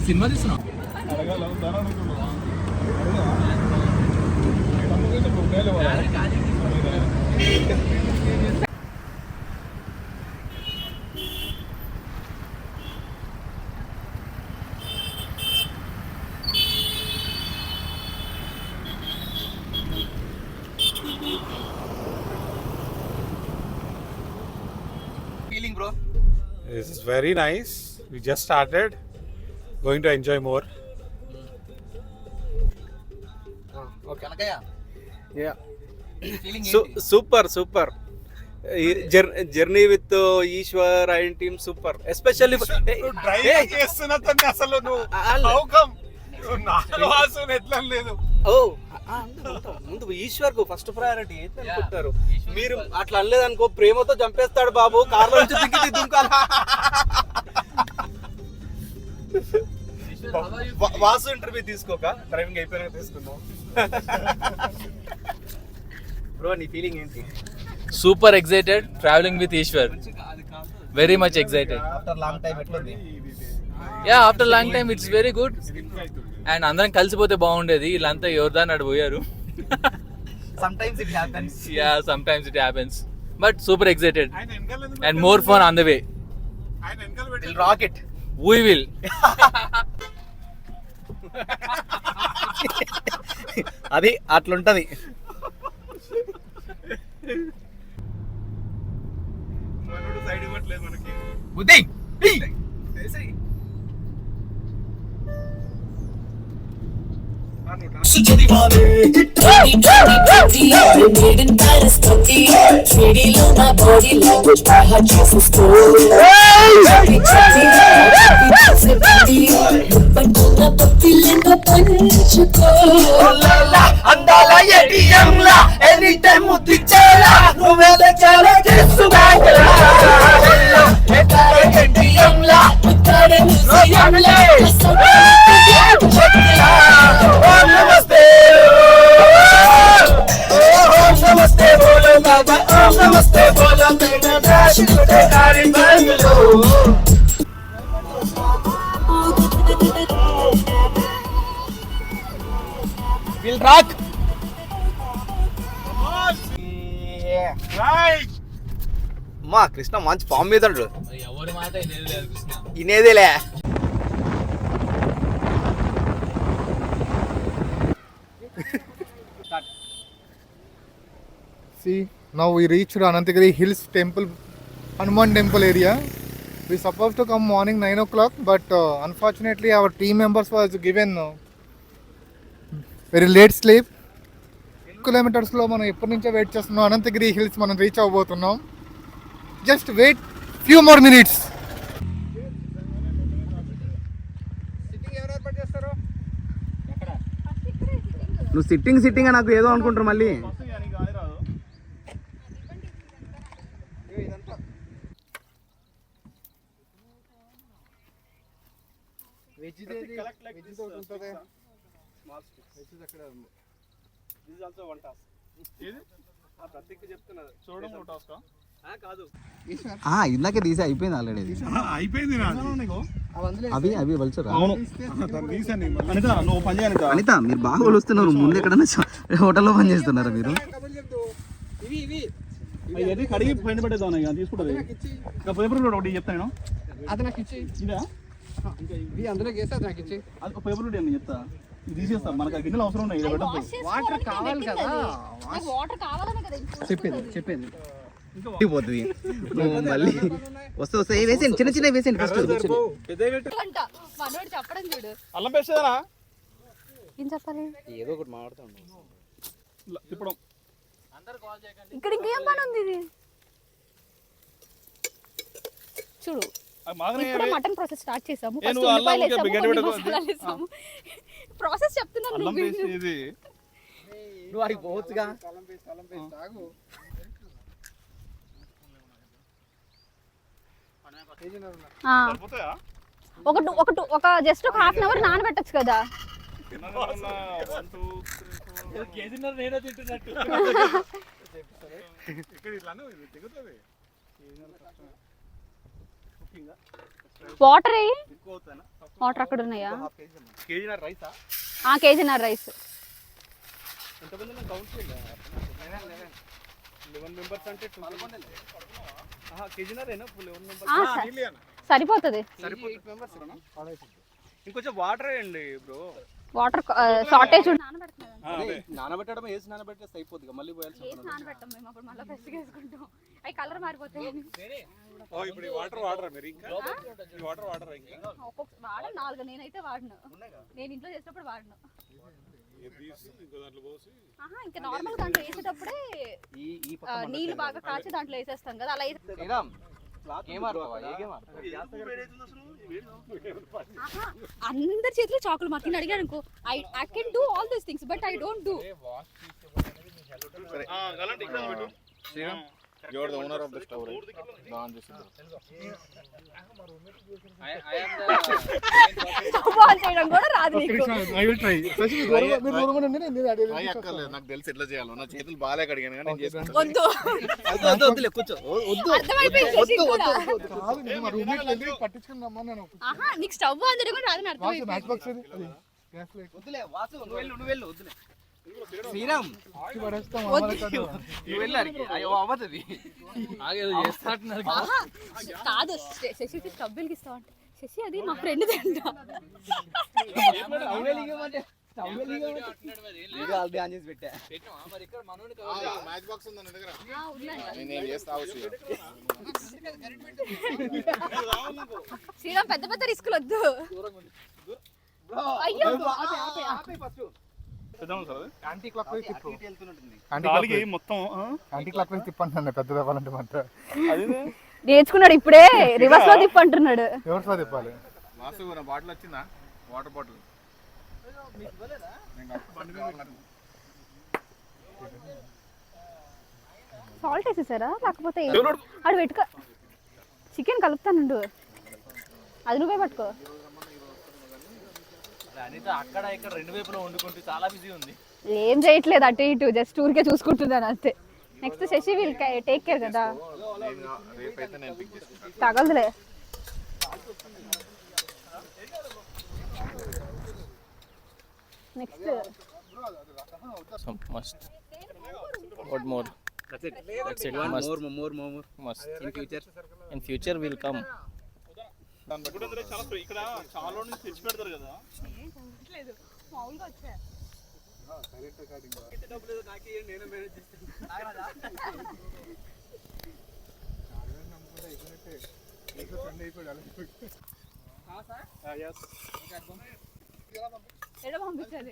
Cinema తీస్తున్నాం. Feeling, bro? This is very nice. We just started. Going to enjoy more. Okay, Anakaya. Yeah. Feeling Super. Journey with Ishwar and team super. Especially driving చేస్తున్నతన్ని అసలు నువ్వు how come నాలో వాసన ఎట్లా లేదు. ముందు ఈశ్వర్ కు ఫస్ట్ ప్రయారిటీ ఏంటి అనుకుంటారు మీరు? అట్లా అనలేదనుకో ప్రేమతో చంపేస్తాడు బాబు. కార్లో నుంచి దిగి దుంకాల. వాసు ఇంటర్వ్యూ తీసుకోక డ్రైవింగ్ అయిపోయినాక తీసుకుందాం. బ్రో నీ ఫీలింగ్ ఏంటి? Super excited traveling with Eeshwar. Very much excited. After long time ఎట్లుంది? Yeah after long time it's very good. And అందరం కలిసిపోతే బాగుండేది. వీళ్ళంతా ఎవరిదాన్ని అటు పోయారు. Sometimes it happens. Yeah, sometimes it happens. But super excited and more fun on the way. We'll rock it. We will. అది అట్లుంటది. Side ఇవ్వట్లేదు మనకి. Budhi! అందాల ఏటీఎంలా ఎనీ టైం ముద్దిచ్చేలా నువ్వేలే చాలా చేస్తూ బ్యాంకులా ఏటీఎంలా ముద్దాడే మ్యూజియంలా నమస్తే నమస్తే బోలో బాబా నమస్తే బోలో మేడా డాష్ టుడే కారి బంగ్లో. We'll rock. రైట్ మా కృష్ణ మంచి ఫామ్ మీద ఉంటాడు. ఎవరి మాట ఇనేదేలే. See, now we reached Anantagiri Hills Temple, Hanuman Temple area. We supposed to come morning 9 o'clock, but unfortunately our team members was given very late sleep. Kilometers లో మనం ఎప్పటి నుంచో వెయిట్ చేస్తున్నాం. అనంతగిరి హిల్స్ మనం రీచ్ అవ్వబోతున్నాం. Just wait few more minutes. నువ్వు sitting నాకు ఏదో అనుకుంటారు మళ్ళీ. ఇందాకే తీసి అయిపోయింది ఆల్రెడీ. అవి వలుచురా అనిత, మీరు బాగా వలుస్తున్నారు. ముందు ఎక్కడన్నా హోటల్లో పని చేస్తున్నారా మీరు? కడిగి పైన పెట్టేద్దాం తీసుకుంటుంది. పేపర్ ఒకటి చెప్తాను. అది నాకు ఇచ్చి అందులో పేపర్ రోడ్ అని చెప్తా. ఇది తీసేస్తాం. మనకు ఆ గిన్నెలు అవసరం ఉన్నాయి. వాటర్ కావాలి కదా. చెప్పేది పోతుంది. మళ్ళీ వస్తే వేసేయండి, చిన్న వేసేయండి ఫస్ట్. అల్లం పేస్టేనా ఏదో ఒకటి మాట్లాడుతాం. ఇప్పుడు ఇక్కడ ఇంకేం పని ఉంది? ఇది చూడు, మటన్ ప్రాసెస్ స్టార్ట్ చేసాము. ప్రాసెస్ చెప్తున్నాను. నువ్వు అడిగి పోవచ్చుగా. ఆ, సరిపోతాయా? ఒక జస్ట్ ఒక హాఫ్ అన్ అవర్ నానబెట్టచ్చు కదా. తిన్నాను ఏమన్నా? 1, 2, 3, 4. కేజీన్నర నేనే తింటున్నట్టు. ఇక్కడ ఇట్లానే ఇది తెగుతుంది. వాటర్ అయ్యి ఎక్కువ అవుతానా? వాటర్ అక్కడ ఉన్నాయా? కేజీన్నర రైసా? కేజీన్నర రైస్. ఎంతమంది ఉన్నారు? కౌంట్ చేయాలి. 11 మెంబర్స్ అంటే 2 కేజీన్నరేనా? 11 మెంబర్స్ సరిపోతుంది. ఇంకొంచెం వాటర్ వేయండి బ్రో. వాటర్ షార్టేజ్ నానబెట్టడం వేసి నానబెట్టేస్తే అయిపోద్ది, మళ్ళీ పోయాల్సి నానబెట్టాం మేము, అప్పుడు మళ్ళీ ఫ్రెష్గా వేసుకుంటాం. అవి కలర్ మారిపోతాయి. ఇప్పుడు ఈ వాటర్ మరి ఇంకా ఈ వాటర్ ఇంకా వాడను 4, నేనైతే వాడను. నేను ఇంట్లో చేసినప్పుడు వాడను. ఇంకో దాంట్లో పోసి ఇంకా నార్మల్ దాంట్లో వేసేటప్పుడే నీళ్ళు బాగా కాచి దాంట్లో వేసేస్తాం కదా, అలా శ్రీరామ్ గేమ్ ఆడతావా? ఏ గేమ్ ఆడతావు? అందరి చేతిలో చాకులు మాకు అడిగాను అనుకో, I can do all these things but I don't do. అలాంటి ఇక్కడ పెట్టు. Sriram you are the owner of the stove, right? Don this చేయడం కూడా రాదు నీకు. I will try. మీరు దూరంగా ఉండండి, నేను అడిగి ట్రై అక్కర్లేదు, నాకు తెలుసు ఎట్లా చేయాలో. నా చేతులు బాలే కడిగాను కానీ నేను చేస్తాను. వద్దు వద్దులే కూర్చో. అర్థమైపోయింది శశి కూడా. కాదు, నేను మా రూమ్మేట్ వెళ్ళి పట్టించుకుని రమ్మన్నాను. నీకు స్టవ్ అందడం కూడా రాదని అర్థమైపోయింది. మ్యాచ్ బాక్స్ అది గ్యాస్ లైట్ వద్దులే వాసు, నువ్వు వెళ్ళు వద్దులే. శ్రీరామ్ పడేస్తాం. నువ్వు వెళ్ళారు అయ్యో అవ్వదు. ఆగేదో చేస్తాంటున్నారు. కాదు శశికి స్టవ్ బిల్కి ఇస్తావంటే, శశి అది మా ఫ్రెండ్ తింట. ఆల్రెడీ ఆన్ చేసి పెట్టా. మ్యాచ్ బాక్స్ ఉందా నీ దగ్గర? ఉందండి. నేను చేస్తా అవసరం. శ్రీరామ్ పెద్ద పెద్ద రిస్కులు వద్దు. అయ్యో పెద్దమ్మ సార్ అది? యాంటీ క్లాక్ వైజ్ తిప్పు. గాలికి మొత్తం యాంటీ క్లాక్ వైజ్ తిప్పండి పెద్దది అవ్వాలంటే మాత్రం. నేర్చుకున్నాడు ఇప్పుడే, రివర్స్ లో తిప్పంటున్నాడు. ఎవరితో తిప్పాలి? వాసు నా బాటిల్ వచ్చిందా? వాటర్ బాటిల్ సాల్ట్ వేసేసారా లేకపోతే ఆడు పెట్టుకో. చికెన్ కలుపుతానుండు, అది నువ్వే పట్టుకో. అనిత అక్కడ ఇక్కడ 2 వైపులా వండుకుంటూ చాలా బిజీ ఉంది. ఏం చేయట్లేదు, అటు ఇటు జస్ట్ ఊరికే చూసుకుంటున్నాను అంతే. Next Sasi will take care కదా, రేపైతే నేను పిక్ చేసుకుంటాను. తగలదులే. Next must what more that's it must in future will come. చాలా ఇక్కడ చాలా నుంచి తెచ్చి పెడతారు కదా. మామూలుగా వచ్చా ఎడ పంపించాలి?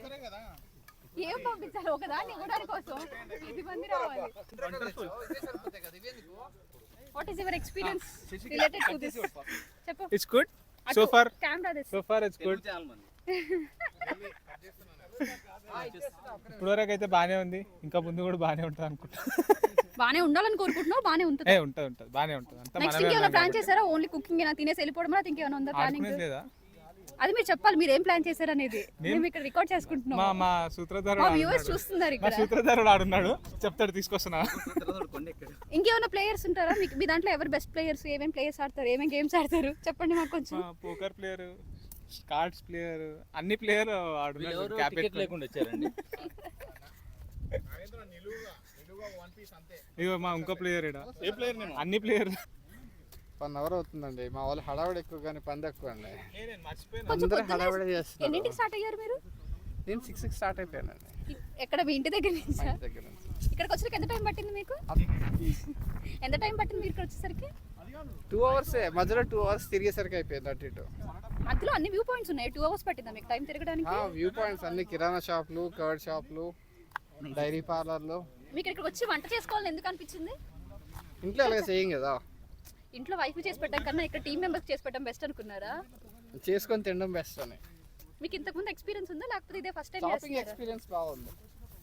ఏం పంపించాలి? ఒకదాన్ని ఇవ్వడానికి కోసం 10 మంది రావాలి. What is your experience related to this? చెప్పు. It's good so far. Camera this so far it's good. ఇప్పటివరకు అయితే బాగానే ఉంది, ఇంకా ముందు కూడా బాగానే ఉంటుంది అనుకుంటా. బానే ఉండాలని కోరుకుంటున్నావు? బానే ఉంటుంది. ఉంటుంది బాగానే ఉంటుంది. అంతా నెక్స్ట్ ఇంకేమైనా ప్లాన్ చేశారా? ఓన్లీ కుకింగ్ ఏనా, తినేసి వెళ్ళిపోవడం లేదా ఇంకేమైనా ఉందా ప్లానింగ్? లేదా అది మీరు చెప్పాలి, మీరు ఏం ప్లాన్ చేశారు అనేది. మేము ఇక్కడ రికార్డ్ చేసుకుంటున్నాం. మా సూత్రధారుడు మా వ్యూవర్స్ చూస్తున్నారు మా ఇక్కడ. సూత్రధారుడు ఆడున్నాడు, చెప్తాడు, తీసుకొస్తున్నా. ఇంకేమైనా ప్లేయర్స్ ఉంటారా మీ దాంట్లో? ఎవరు బెస్ట్ ప్లేయర్స్? ఏమేం ప్లేయర్స్ ఆడతారు? ఏమేం గేమ్స్ ఆడతారు? చెప్పండి మాకు కొంచెం. పోకర్ ప్లేయర్, కార్డ్స్ ప్లేయర్, అన్ని ప్లేయర్ ఆడున్నాడు. ఎవరు టికెట్ లేకుండా వచ్చారండి? ఇగో మా ఇంకో ప్లేయర్ ఇడ. ఏ ప్లేయర్ నేను? అన్ని ప్లేయర్ 1 అవర్ అవుతుందండి. మా వాళ్ళు హడావిడి ఎక్కువ కానీ పని ఎక్కువ అండి. కొంచెం అందరూ పొద్దున్నే హడావిడి చేస్తున్నారు. ఎన్నింటికి స్టార్ట్ అయ్యారు మీరు? నేను 6కి స్టార్ట్ అయిపోయానండి ఎక్కడ మీ ఇంటి దగ్గర నుంచా? దగ్గర నుంచి. ఇక్కడికి వచ్చేసరికి ఎంత టైం పట్టింది మీకు? ఎంత టైం పట్టింది మీరు ఇక్కడ వచ్చేసరికి? 2 అవర్సే, మధ్యలో 2 అవర్స్ తిరిగేసరికి అయిపోయింది అటు ఇటు. మధ్యలో అన్ని వ్యూ పాయింట్స్ ఉన్నాయి. 2 అవర్స్ పట్టిందా మీకు టైం తిరగడానికి? వ్యూ పాయింట్స్ అన్ని కిరాణా షాపులు, కర్డ్ షాపులు, డైరీ పార్లర్లు. మీకు ఇక్కడ వచ్చి వంట చేసుకోవాలని ఎందుకు అనిపించింది? ఇంట్లో అలాగే చేయం కదా, ఇంట్లో వైఫ్ చేసి పెట్టడం కన్నా ఇక్కడ టీం మెంబర్స్ చేసి పెట్టడం బెస్ట్ అనుకున్నారా? చేసుకొని తినడం బెస్ట్ అని. మీకు ఇంతకుముందు ఎక్స్పీరియన్స్ ఉందా లేకపోతే ఇదే ఫస్ట్ టైం షాపింగ్ చేస్తున్నారా? ఎక్స్పీరియన్స్ బాగుంది.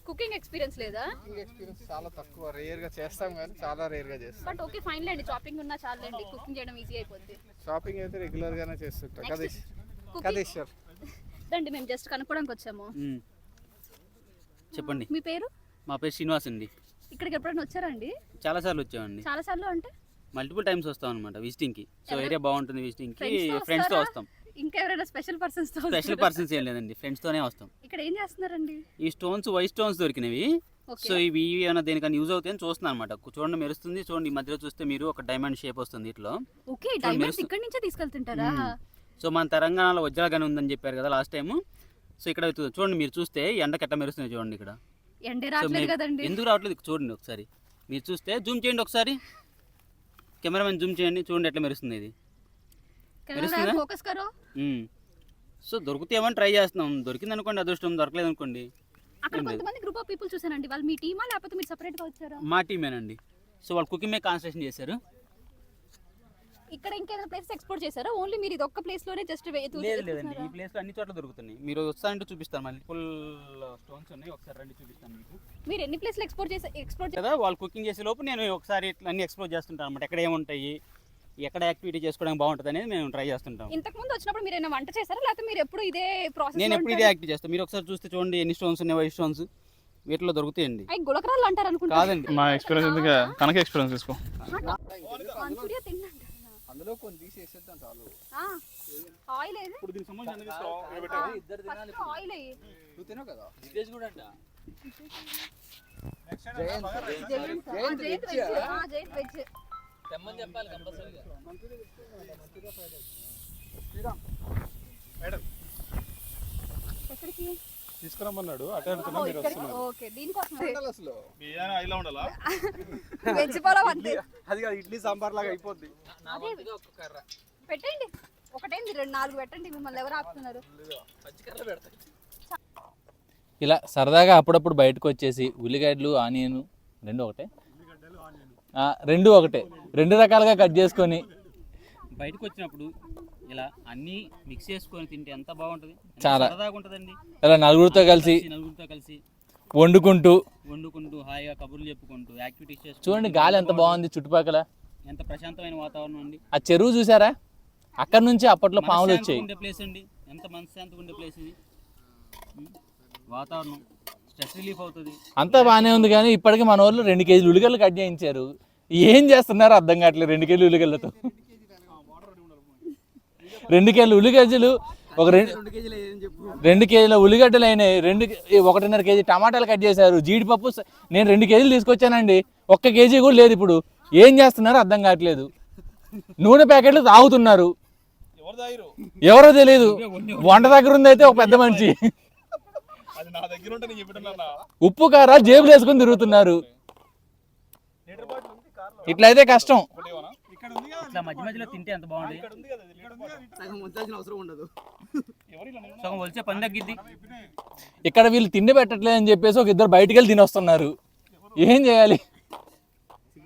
కుకింగ్ ఎక్స్పీరియన్స్ లేదా? కుకింగ్ ఎక్స్పీరియన్స్ చాలా తక్కువ, రేర్ గా చేస్తాం కానీ చాలా రేర్ గా చేస్తాం. బట్ ఓకే ఫైన్ లేండి, చాపింగ్ ఉన్నా చాలండి, కుకింగ్ చేయడం ఈజీ అయిపోద్ది. షాపింగ్ అయితే రెగ్యులర్ గానే చేస్తుంటాం. కదేశ్వర్ రండి, మేము జస్ట్ కనుక్కోడానికి వచ్చాము. చెప్పండి. మీ పేరు? మా పేరు శ్రీనివాస్ అండి. ఇక్కడికి ఎప్పుడైనా వచ్చారండి? చాలా సార్లు వచ్చామండి. చాలా సార్లు అంటే మల్టిపుల్ టైమ్స్ వస్తాం అనమాట విజిటింగ్ కి. సో ఏరియా బాగుంటుంది విజిటింగ్ కి. Friends తో ఫ్రెండ్స్ తో వస్తారా? వస్తాం. ఇంకా ఎవరైనా స్పెషల్ పర్సన్స్ తో స్పెషల్ వస్తారా? పర్సన్స్ ఏం లేదండి, ఫ్రెండ్స్ తోనే వస్తాం. ఇక్కడ ఏం చేస్తున్నారండి? ఈ స్టోన్స్ వైట్ స్టోన్స్ దొరికినవి. ఓకే. సో ఇవి ఏమైనా దేనికన్నా యూజ్ అవుతాయని చూస్తున్నాను అనమాట. చూడండి మెరుస్తుంది, చూడండి ఈ మధ్యలో చూస్తే మీరు ఒక డైమండ్ షేప్ వస్తుంది ఇట్లా. ఓకే, డైమండ్స్ ఇక్కడ నుంచే తీసుకెళ్తుంటారా? సో మన తెలంగాణలో వజ్రాలు ఉందని చెప్పారు కదా లాస్ట్ టైం. సో ఇక్కడ చూడండి, మీరు చూస్తే ఎండకి ఎట్లా మెరుస్తుంది చూడండి ఇక్కడ. ఎండే సో రావట్లేదు కదండి. ఎందుకు రావట్లేదు చూడండి ఒకసారి. మీరు చూస్తే జూమ్ చేయండి ఒకసారి, కెమెరామెన్ జూమ్ చేయండి, చూడండి ఎట్లా మెరుస్తుంది ఇది. కెమెరా ఫోకస్ కరో. సో దొరుకుతాయేమని ట్రై చేస్తున్నాం. దొరికింది అనుకోండి అదృష్టం, దొరకలేదు అనుకోండి. అక్కడ కొంతమంది గ్రూప్ ఆఫ్ పీపుల్ చూసానండి, వాళ్ళు మీ టీమా లేకపోతే మీరు సెపరేట్ గా వచ్చారా? మా టీమేనండి. సో వాళ్ళు కుకింగ్ మీద కాన్సన్ట్రేషన్ చేశారు. ఇక్కడ ఇంకేదైనా ప్లేస్ ఎక్స్ప్లోర్ చేశారా? ఓన్లీ మీరు ఇది ఒక్క ప్లేస్ లోనే జస్ట్ లేదండి, ఈ ప్లేస్ లో అన్ని చోట్ల దొరుకుతున్నాయి. మీరు వస్తారంటే చూపిస్తాను, మల్టిపుల్ స్టోన్స్ ఉన్నాయి, ఒకసారి రండి చూపిస్తాను మీకు. మీరు ఎన్ని ప్లేస్లు ఎక్స్ప్లోర్ కదా వాళ్ళు కుకింగ్ చేసే లోపు నేను ఒకసారి ఇట్లా అన్ని ఎక్స్ప్లోర్ చేస్తుంటాను అనమాట. ఎక్కడ ఏముంటాయి, ఎక్కడ యాక్టివిటీ చేసుకోవడానికి బాగుంటుంది అనేది మేము ట్రై చేస్తుంటాం. ఇంతకు ముందు వచ్చినప్పుడు మీరు ఏమైనా వంట చేశారా, లేకపోతే మీరు ఎప్పుడు ఇదే ప్రాసెస్? నేను ఎప్పుడు ఇదే యాక్టివ్ చేస్తాను. మీరు ఒకసారి చూస్తే చూడండి ఎన్ని స్టోన్స్ ఉన్నాయి, వైట్ స్టోన్స్ వీటిలో దొరుకుతాయండి. అవి గులకరాలు అంటారు అనుకుంటా. కాదండి, మా ఎక్స్పీరియన్స్ ఎందుకు కనక ఎక్స్పీరియన్స్ తీసుకో. మంచూరియా తిన్నండి. అందులో కొన్ని తీసేసేద్దాం చాలు. ఆయిల్ ఏది? ఇప్పుడు దీనికి సంబంధించి ఆయిల్ అయ్యి నువ్వు తినవు కదా. విలేజ్ కూడా అంట. Giant veg. తెమ్మని చెప్పాలి కంపల్సరీగా. ఎక్కడికి తీసుకురమ్మన్నాడు, అటే వెళ్తున్నా మీరు వస్తున్నారు. ఓకే, దీనికోసం అసలు బిర్యానీ ఐలా ఉండాలా? వెజ్ పొలం అంతే. అది కాదు, ఇడ్లీ సాంబార్ లాగా అయిపోద్ది. ఒక్క కర్ర పెట్టండి, ఒకటేంది 2-4 పెట్టండి, మిమ్మల్ని ఎవరు ఆపుతున్నారు? పచ్చికర్ర పెడతాయి. ఇలా సరదాగా అప్పుడప్పుడు బయటకు వచ్చేసి ఉల్లిగడ్డలు ఆనియన్ రెండు ఒకటే 2 రకాలుగా కట్ చేసుకొని బయటకు వచ్చినప్పుడు ఇలా అన్ని మిక్స్ చేసుకొని తింటే ఎంత బాగుంటుంది, చాలా సరదాగా ఉంటుందండి. ఇలా నలుగురితో కలిసి వండుకుంటూ హాయిగా కబుర్లు చెప్పుకుంటూ యాక్టివిటీస్ చేసుకుంటూ. చూడండి గాలి ఎంత బాగుంది, చుట్టుపక్కల ఎంత ప్రశాంతమైన వాతావరణం అండి. ఆ చెరువు చూసారా, అక్కడ నుంచి అప్పట్లో పాములు వచ్చాయి. ఉండే ప్లేస్ అండి, ఎంత మనశ్శాంతిగా ఉండే ప్లేస్ ఇది. వాతావరణం స్ట్రెస్ రిలీఫ్ అవుతుంది. అంతా బాగానే ఉంది, కానీ ఇప్పటికీ మన వాళ్ళు 2 కేజీలు ఉల్లిగడ్డలు కట్ చేయించారు. ఏం చేస్తున్నారో అర్థం కావట్లేదు. 2 కేజీలు ఉల్లిగడ్డలతో 2 కేజీలు ఉల్లిగడ్డలు, ఒక 2 కేజీల ఉల్లిగడ్డలు అయినాయి. 1.5 కేజీ టమాటాలు కట్ చేశారు. జీడిపప్పు నేను 2 కేజీలు తీసుకొచ్చానండి, 1 కేజీ కూడా లేదు. ఇప్పుడు ఏం చేస్తున్నారో అర్థం కావట్లేదు. నూనె ప్యాకెట్లు తాగుతున్నారు, ఎవరో తెలియదు. వంట దగ్గర ఉంది అయితే ఒక పెద్ద మనిషి. ఉప్పు కారాలు జేబులు వేసుకుని తిరుగుతున్నారు. ఇట్లయితే కష్టం. ఇట్లా మధ్య మధ్యలో తింటే ఎంత బాగుంటుంది. అవసరం ఉండదు. సగం వచ్చే పని తగ్గిద్ది. ఇక్కడ వీళ్ళు తిండి పెట్టట్లేదు అని చెప్పేసి ఒక 2 బయటికి వెళ్ళి తినొస్తున్నారు. ఏం చేయాలి?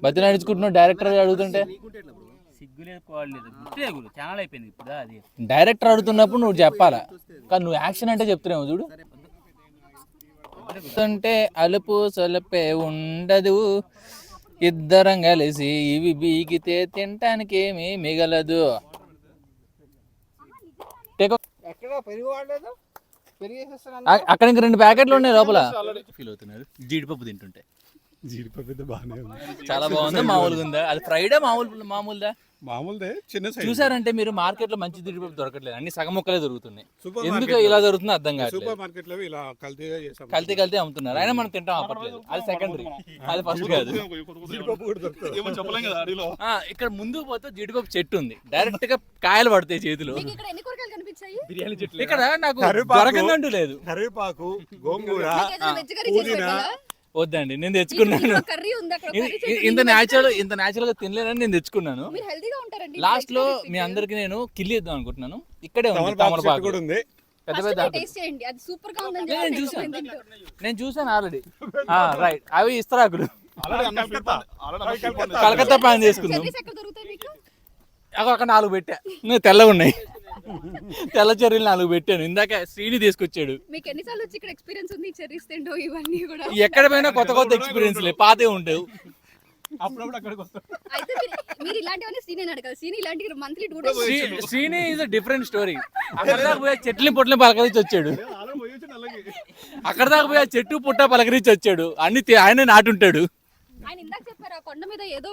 బతి నడుచుకుంటున్నావు డైరెక్టర్ అడుగుతుంటే. సిగ్గులేదు, కోడలేదు, గుర్తులేదు, ఛానల్ అయిపోయింది ఇప్పుడు. అది డైరెక్టర్ అడుగుతున్నప్పుడు నువ్వు చెప్పాలా, కానీ నువ్వు యాక్షన్ అంటే చెప్తున్నావు చూడు. అంటే అలుపు సొలపే ఉండదు, ఇద్దరం కలిసి ఇవి బీగితే తినటానికి ఏమీ మిగలదు. అక్కడ ఇంక 2 ప్యాకెట్లు ఉన్నాయి లోపల. ఫీల్ అవుతున్నారు జీడిపప్పు తింటుంటే. జీడిపప్పు బాగానే ఉంది, చాలా బాగుంది. మామూలుగా ఉందా? అది ఫ్రైడే మామూలుదా? మామూలుదే చిన్న సైజ్. చూసారంటే మీరు మార్కెట్ లో మంచి జీడిపప్పు దొరకట్లేదు, అన్ని సగం ముక్కలే దొరుకుతున్నాయి. ఎందుకు ఇలా దొరుకుతుందో అర్థం కావట్లేదు. సూపర్ మార్కెట్ లో ఇలా కల్తీగా చేసాం, కల్తీ అమ్ముతున్నారు. అయినా మనం తింటాం అప్పట్లేదు. అది సెకండరీ, అది ఫస్ట్ కాదు. జీడిపప్పు కూడా దొరుకుతుంది. చెప్పలేం కదా అడిలో. ఇక్కడ ముందుకు పోతే జీడిపప్పు చెట్టు ఉంది, డైరెక్ట్ గా కాయలు పడతాయి చేతిలో. మీకు ఇక్కడ ఎన్ని కూరగాయలు కనిపించాయి? బిర్యానీ చెట్లు ఇక్కడ నాకు కరివేపాకు, దొరకందంటూ లేదు. కరివేపాకు, గోంగూర, మీకు ఏదైనా వెజ్ కర్రీ చేసి పెట్టాలా? వద్దండి, నేను తెచ్చుకున్నాను. కర్రీ ఉంది అక్కడ. ఇంత న్యాచురల్ గా తినలేనని నేను తెచ్చుకున్నాను. మీరు హెల్తీగా ఉంటారండి. లాస్ట్ లో మీ అందరికి నేను కిల్లి ఇద్దాం అనుకుంటున్నాను. ఇక్కడే ఉంది తమలపాకు కూడా ఉంది. పెద్ద పెద్ద టేస్ట్ చేయండి, అది సూపర్ గా ఉందని నేను చూసాను ఆల్రెడీ. రైట్, అవి ఇస్తరాకులు. కలకత్తా ప్యాన్ చేసుకుందాం. ఎక్కడ దొరుకుతాయి మీకు? అక్కడ 4 పెట్టా, తెల్లగా ఉన్నాయి. తెల్ల చెర్రీలు 4 పెట్టాను. ఇందాక శ్రీని తీసుకొచ్చాడు. మీకు ఎన్నిసార్లు వచ్చి ఇక్కడ ఎక్స్పీరియన్స్ ఉంది చెర్రీస్ తింటో ఇవన్నీ కూడా? ఎక్కడ పోయినా కొత్త ఎక్స్పీరియన్స్ లే, పాతే ఉంటావు. అప్పుడప్పుడు అక్కడికి వస్తాం. అయితే మీరు ఇలాంటివన్నీ సీని అడగాలి. సీని ఇలాంటి monthly 2 days Srini is a different story. అక్కడ దాకా పోయి చెట్లని పుట్లని పలకరించి వచ్చాడు. ఆల్రెడీ పోయి వచ్చి అలాగే అక్కడ దాకా పోయి చెట్టు పుట్ట పలకరించి వచ్చాడు. అన్ని ఆయన నాటుంటాడు. ఆయన ఇందాక చెప్పారు ఆ కొండ మీద ఏదో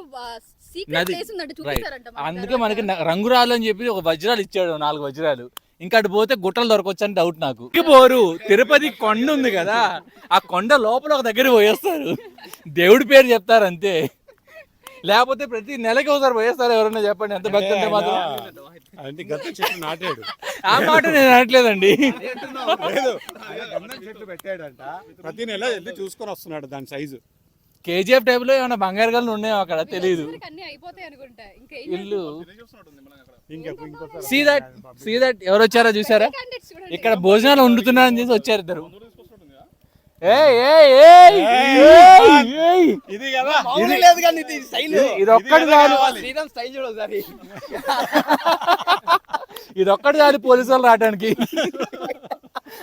సీక్రెట్ ప్లేస్ ఉందంట, చూపిస్తారంట. అందుకే మనకి రంగురాలు అని చెప్పి ఒక వజ్రాలు ఇచ్చాడు, 4 వజ్రాలు. ఇంకా అటు పోతే గుట్టలు దొరకొచ్చు అని డౌట్ నాకు. పోరు తిరుపతి కొండ ఉంది కదా, ఆ కొండ లోపల ఒక దగ్గర పోయేస్తారు, దేవుడి పేరు చెప్తారు అంతే. లేకపోతే ప్రతి నెలకి ఒకసారి పోయేస్తారు. ఎవరన్నా చెప్పండి ఎంత భక్తి ఉంటే మాత్రం. అంటే గత చెట్టు నాటాడు. ఆ మాట నేను అనట్లేదండి. లేదు, గంధం చెట్లు పెట్టాడంట, ప్రతి నెల వెళ్ళి చూసుకొని వస్తున్నాడు దాని సైజు. కేజీఎఫ్ టైప్ లో ఏమైనా బంగారు గల్లు ఉన్నాయో అక్కడ తెలియదు. అన్ని అయిపోతాయి అనుకుంటా. ఇంకా ఇల్లు ఇంకొకసారి సీ దట్ ఎవరు వచ్చారో చూసారా? candidates చూడండి. ఇక్కడ భోజనాలు వండుతున్నారని చేసి వచ్చారు ఇద్దరు. ఇది కదా, మామూలు లేదు కానీ ఇది స్టైల్. ఇది ఒక్కటి చాలు, శ్రీరామ్ స్టైల్ చూడు ఒకసారి. ఇది ఒక్కటి చాలు పోలీసు వాళ్ళు రావడానికి.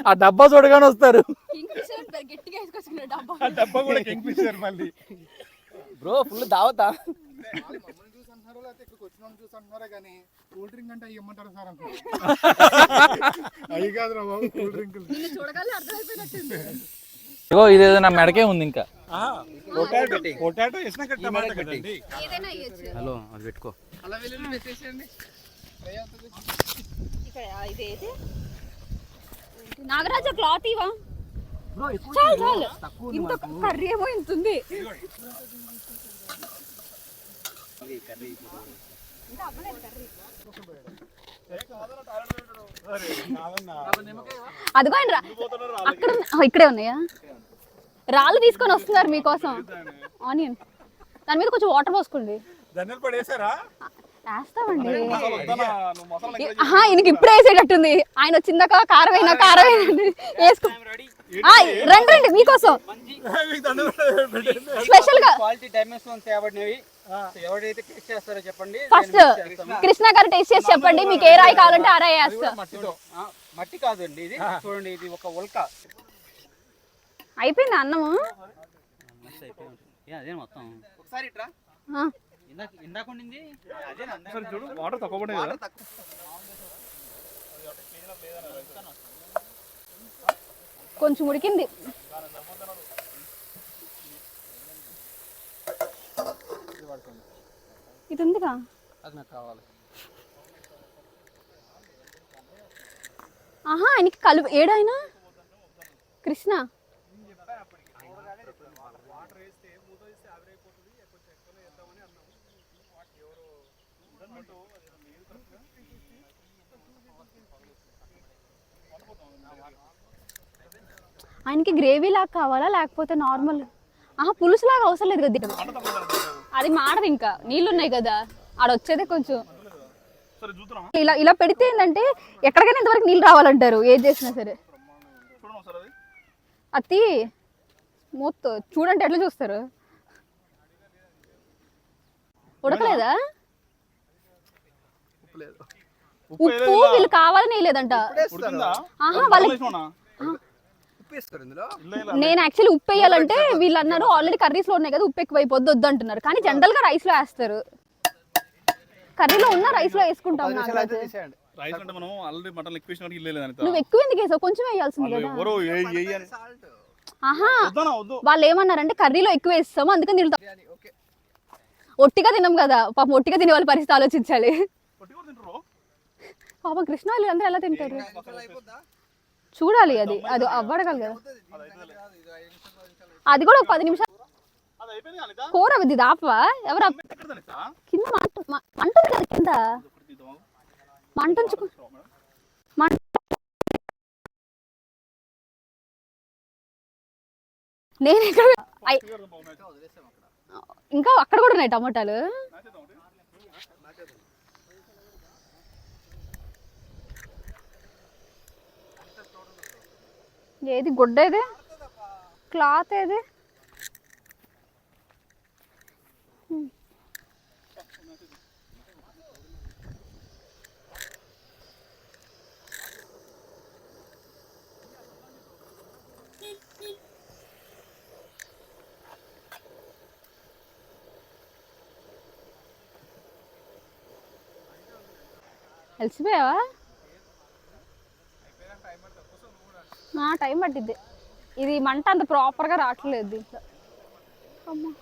ఆ డబ్బా చూడగానే వస్తారు. Kingfisher అని పేరు గట్టిగా వేసుకొచ్చుకున్నాడు డబ్బా. ఆ డబ్బా కూడా కింగ్ ఫిషర్ మళ్ళీ. బ్రో ఫుల్ దావతా. మమ్మల్ని చూసి అంటున్నారో లేకపోతే ఇక్కడికి వచ్చిన వాళ్ళని చూసి అంటున్నారా కానీ కూల్ డ్రింక్ అంటే ఇవ్వమంటారు సార్ అంటారు. అవి కాదురా బాబు కూల్ డ్రింకులు. నిన్ను చూడగానే అర్థమైపోయినట్టుంది. ఇగో ఇదేదో నా మెడకే ఉంది. ఇంకా పొటాటో వేసినాక టమాటా కదండి. ఏదైనా అయ్యొచ్చు. హలో అది పెట్టుకో. అలా వెళ్ళి పెట్టేసేయండి. ఇక్కడ ఇదేది నాగరాజ క్లాత్ ఇవా? చాలు చాలు. ఇంత కర్రీ ఏమో ఇంత ఉంది. అదిగో ఆయన అక్కడ ఇక్కడే ఉన్నాయా? రాళ్ళు తీసుకొని వస్తున్నారు మీకోసం. ఆనియన్ దాని మీద కొంచెం వాటర్ పోసుకోండి. ధనియాల పొడి వేసారా? వేస్తామండి. ఈయనకి ఇప్పుడే వేసేటట్టుంది. ఆయన వచ్చిందాక కారం అయినా వేసుకో. రండి రండి మీకోసం స్పెషల్ గా క్వాలిటీ డైమెన్షన్స్ తేబడినవి. ఎవరైతే టేస్ట్ చేస్తారో చెప్పండి. ఫస్ట్ కృష్ణ గారు టేస్ట్ చేసి చెప్పండి. మీకు ఏ రాయి కావాలంటే ఆ రాయి వేస్తా. మట్టి కాదండి ఇది, చూడండి ఇది ఒక ఉల్క. అయిపోయింది అన్నము. అదే మొత్తం ఒకసారి ఇట్రా. ఇందాక ఉండింది అదే. చూడు వాటర్ తక్కువ పడే కదా. కొంచెం ఉడికింది. ఇది ఉందిగా. అది నాకు కావాలి. ఆహా ఆయనకి కలుపు ఏడాయన కృష్ణ. ఆయనకి గ్రేవీ లాగా కావాలా లేకపోతే నార్మల్? ఆహా పులుసు లాగా అవసరం లేదు కదా. అది మాడదు, ఇంకా నీళ్ళు ఉన్నాయి కదా. ఆడ వచ్చేదే కొంచెం. ఇలా ఇలా పెడితే ఏంటంటే ఎక్కడికైనా ఇంతవరకు నీళ్ళు రావాలంటారు ఏది చేసినా సరే. అతి మూత చూడండి ఎట్లా చూస్తారు. ఉడకలేదా? ఉప్పు వీళ్ళు కావాలని వేయలేదంట. ఆహా వాళ్ళకి నేను యాక్చువల్లీ ఉప్పు వేయాలంటే వీళ్ళు అన్నారు ఆల్రెడీ కర్రీస్ లో ఉన్నాయి కదా ఉప్పు ఎక్కువ అయిపోద్ది వద్దు అంటున్నారు. కానీ జనరల్ గా రైస్ లో వేస్తారు. కర్రీలో ఉన్న రైస్ లో వేసుకుంటాం. రైస్ అంటే మనం ఆల్రెడీ మటన్ ఎక్కువ వేసినా ఇల్లేదంట. నువ్వు ఎక్కువ ఎందుకు వేసావు? కొంచెం వేయాల్సింది కదా. ఎవరో ఏయని ఆహా వద్దు. వాళ్ళు ఏమన్నారంటే కర్రీలో ఎక్కువ వేస్తాము అందుకని తింటాం. ఒట్టిగా తిన్నాం కదా పాపం. ఒట్టిగా తినే వాళ్ళ పరిస్థితి ఆలోచించాలి. పాపం కృష్ణ వాళ్ళు అందరూ ఎలా తింటారు చూడాలి. అది అది అవ్వడగలదు కదా. అది కూడా ఒక 10 నిమిషాలు కూర అవుద్ది. దాపవా ఎవరు కింద మంటుంది కదా. కింద మంటుంచుకో. నేను ఇక్కడ ఇంకా అక్కడ కూడా ఉన్నాయి టమాటాలు. ఏది గుడ్డ ఏది క్లాత్ ఏది? అలసిపోయావా? నా టైం పట్టిద్ది. ఇది మంట అంత ప్రాపర్గా రావట్లేదు దీంట్లో. అమ్మా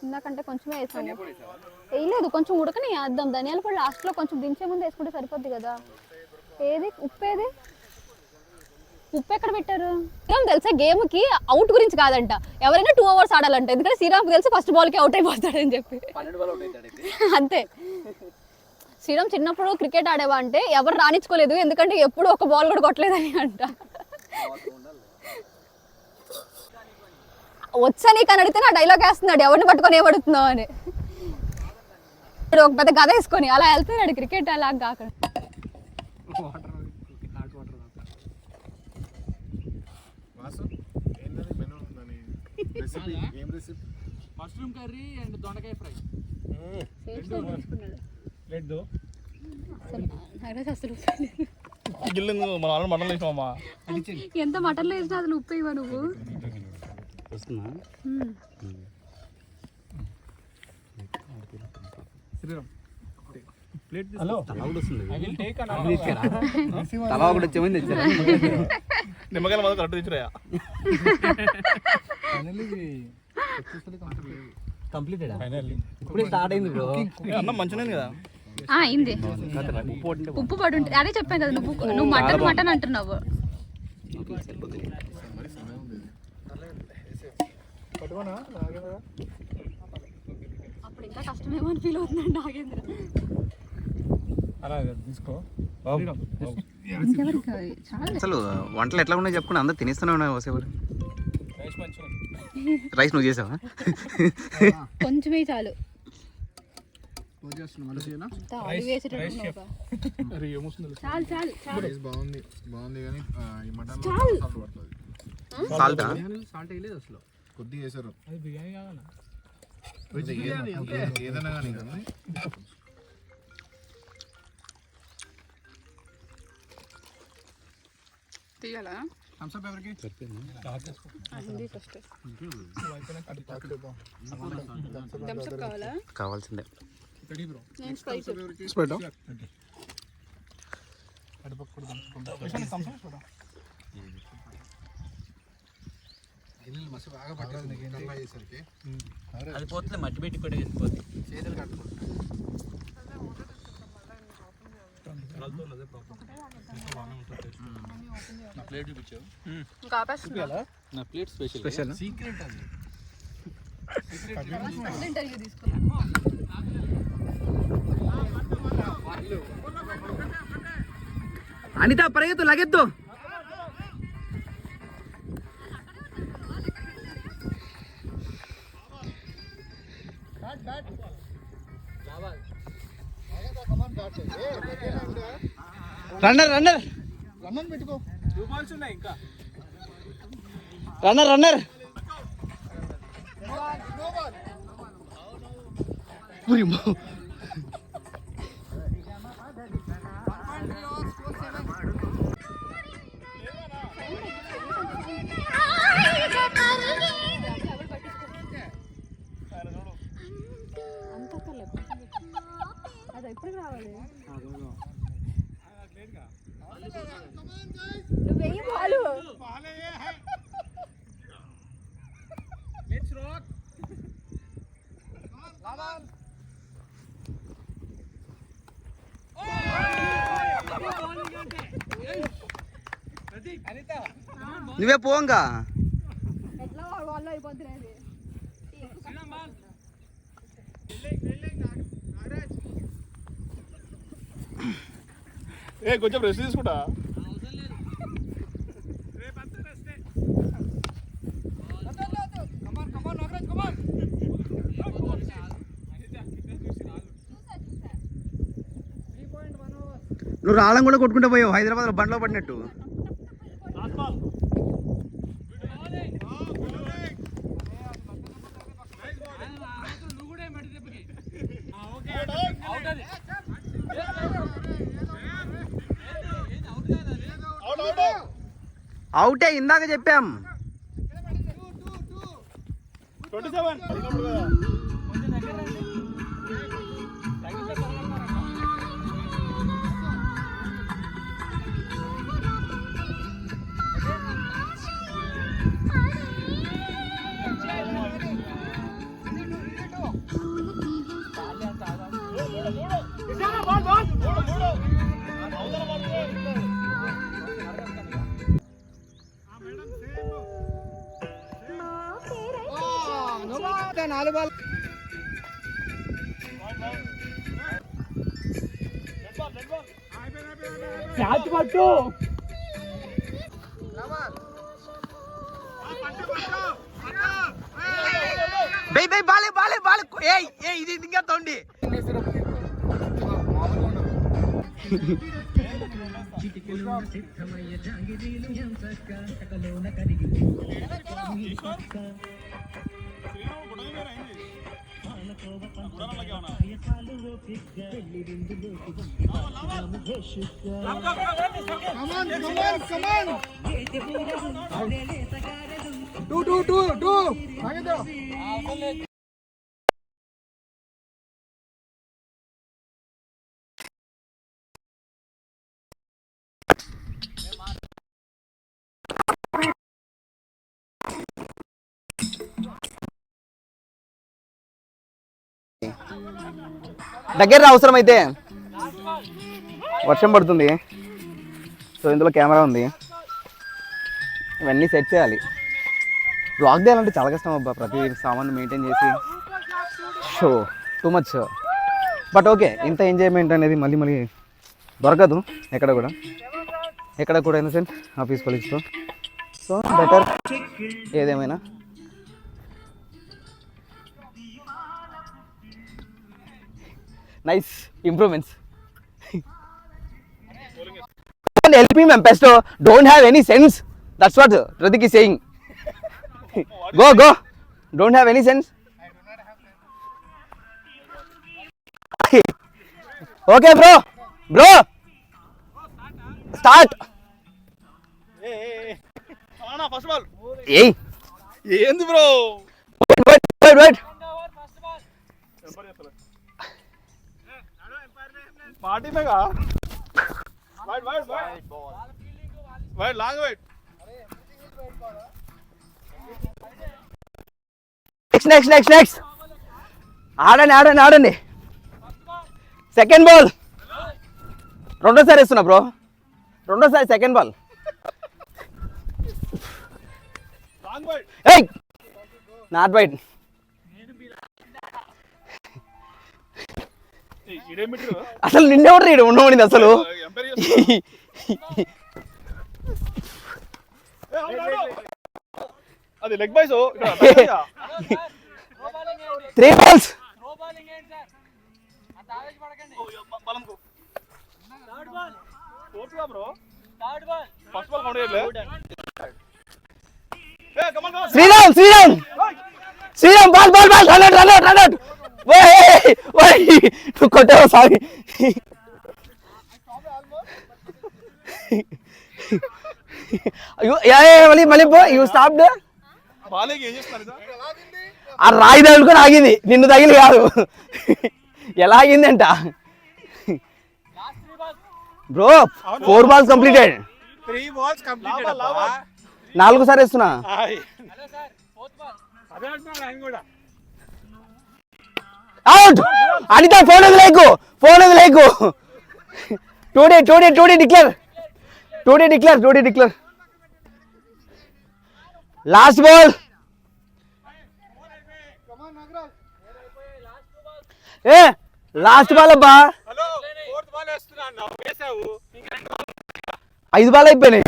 ఇందాకంటే కొంచెమే వేసాము. వేయలేదు, కొంచెం ఉడకని వేద్దాం. ధనియాల పొడి లాస్ట్లో కొంచెం దించే ముందు వేసుకుంటే సరిపోద్ది కదా. ఏది ఉప్పు? ఏది ఉప్పు ఎక్కడ పెట్టారు? శ్రీరామ్ తెలుసా గేమ్కి అవుట్ గురించి కాదంట, ఎవరైనా 2 hours ఆడాలంట. ఎందుకంటే శ్రీరామ్కి తెలిసి ఫస్ట్ బాల్కి అవుట్ అయిపోతాడని చెప్పి. అంతే. శ్రీరామ్ చిన్నప్పుడు క్రికెట్ ఆడేవా అంటే ఎవరు రాణించుకోలేదు, ఎందుకంటే ఎప్పుడు ఒక బాల్ కూడా కొట్టలేదని అంట. వచ్చా నీకు అని అడిగితే నా డైలాగ్ వేస్తున్నాడు, ఎవరిని పట్టుకొని ఏమడుతున్నావు అని. ఒక పెద్ద గద వేసుకొని అలా వెళ్తున్నాడు క్రికెట్ అలా కాకుండా. మష్రూమ్ కర్రీ అండ్ దొండకాయ ఫ్రై. ఎంత మటన్లో వేసినా అసలు ఉప్పు ఇవ్వ నువ్వు. నిమ్మకాయల మొదలు కరెక్ట్ తెచ్చిరాయా? అన్నం మంచిగా కదా. అయింది. ఉప్పు పడి ఉంటుంది, అదే చెప్పాను కదా. నువ్వు మటన్ మటన్ అంటున్నావు. అప్పుడు ఇంకా కష్టమేమో అని ఫీల్ అవుతుందండి నాగేంద్ర. అసలు వంటలు ఎట్లా ఉన్నాయి చెప్పుకుని అందరు తినేస్తూనే ఉన్నాయి. వసేవారు రైస్ నువ్వు చేసావా? కొంచెమే చాలు. బాగుంది కానీ సాల్ట్ అసలు కొద్దిగా వేసారు. ఏదైనా కానీ తీయాలా? కావాల్సిందే. అది పోతుంది, మట్టి పెట్టి కూడా వెళ్ళిపోతుంది. చేతులు కట్టుకుంటా ప్లేట్ చూపించావు. నా ప్లేట్ స్పెషల్ సీక్రెట్ అది. అనిత పరిగెత్తు, లగెత్తు. రన్నర్ రన్నర్ రన్నర్ పెట్టుకో. Runner runner. అది ఎప్పుడు రావాలి? వెయ్యి బాలు. నువ్వే పోంగా. ఎట్లా వాళ్ళు అయిపోతుంది. కొంచెం రెస్ట్ తీసుకుంటా. నువ్వు రాళ్ళం కూడా కొట్టుకుంటూ పోయావు హైదరాబాద్లో బండ్లో పడినట్టు. అవుటే ఇందాక చెప్పాం. 27. బై బై బాలే బాలే బాలే. ఏయ్ ఏయ్ ఇది ఇంకా తోండి. దగ్గర అవసరమైతే వర్షం పడుతుంది. సో ఇందులో కెమెరా ఉంది, ఇవన్నీ సెట్ చేయాలి. బ్లాగ్ చేయాలంటే చాలా కష్టం అబ్బా, ప్రతి సామాన్ మెయింటైన్ చేసి. Show too much. But okay, ఇంత ఎంజాయ్మెంట్ అనేది మళ్ళీ మళ్ళీ దొరకదు ఎక్కడ కూడా ఇన్ ద సెన్స్ ఆఫీస్ కొలీగ్స్తో. సో బెటర్ ఏదేమైనా. Nice improvements. Help me, ma'am. Pesto don't have any sense. That's what Radik is saying. Go. Don't have any sense. Okay, bro. Start. First ball. Hey. ఏంది bro? Wait. Party में का wide long wide next ఆడండి. Second ball రెండోసారి వేస్తున్నా bro, second ball. ఏయ్ not wide. అసలు నిన్నెవరు రీడు ఉండమనింది అసలు. అది leg byes 3 balls. Sriram ball run out. నువ్వు కొట్టావా? సారీ. మళ్ళీ యూ స్టాప్డ్. ఆ రాయి తగులుకొని ఆగింది, నిన్ను తగిలి కాదు. ఎలా ఆగిందంట బ్రో? 4 balls కంప్లీటెడ్. 3 balls completed. 4 సారి వేస్తున్నా. అవుట్. అనిత ఫోన్ వదిలేకు. Today declare. Last ball. Last ball అబ్బా. 5 బాల్ అయిపోయినాయి.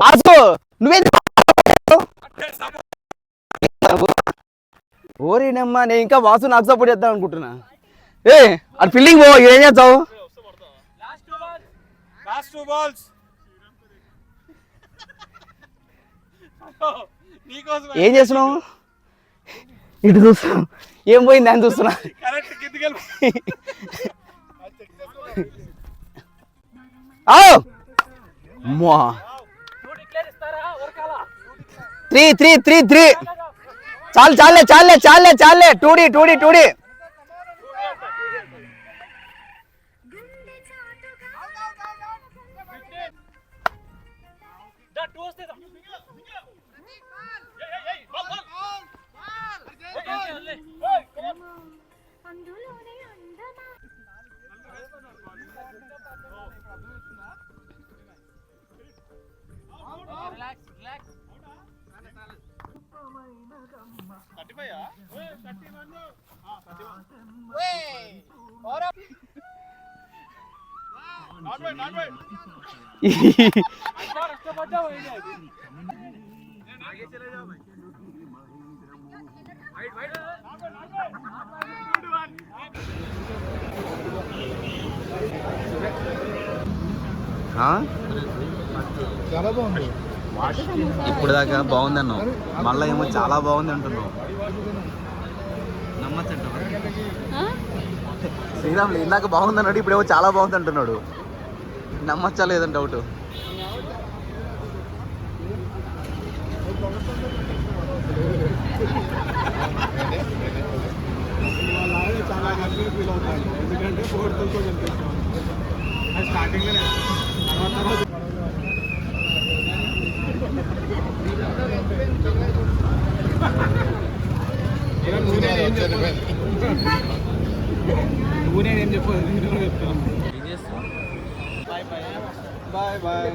వాసు నువ్వేం ఓరేనమ్మా, నేను ఇంకా వాసు నాకు సపోర్ట్ చేద్దాం అనుకుంటున్నా. అది ఫీల్డింగ్ పో, ఏం చేస్తావు? Last 2 balls. ఏం చేస్తున్నావు? ఇటు చూస్తున్నా, ఏం పోయింది అని చూస్తున్నా. అమ్మా 3 చాలే 2D. చాలా బాగుంది. ఇప్పుడు దాకా బాగుంది అన్నావు, మళ్ళీ ఏమో చాలా బాగుంది అంటున్నావు. నమ్మచ్చంటావా? శ్రీరాములు ఇందాక బాగుంది అన్నాడు, ఇప్పుడేమో చాలా బాగుంది అంటున్నాడు. నమ్మచ్చా లేదని డౌట్. చాలా హ్యాపీ ఫీల్ అవుతాను, ఎందుకంటే ఫోర్తో చంపేస్తాను స్టార్టింగ్లోనే. నువ్వు నేనేం చెప్పదు, నేను చెప్తాను. Bye bye.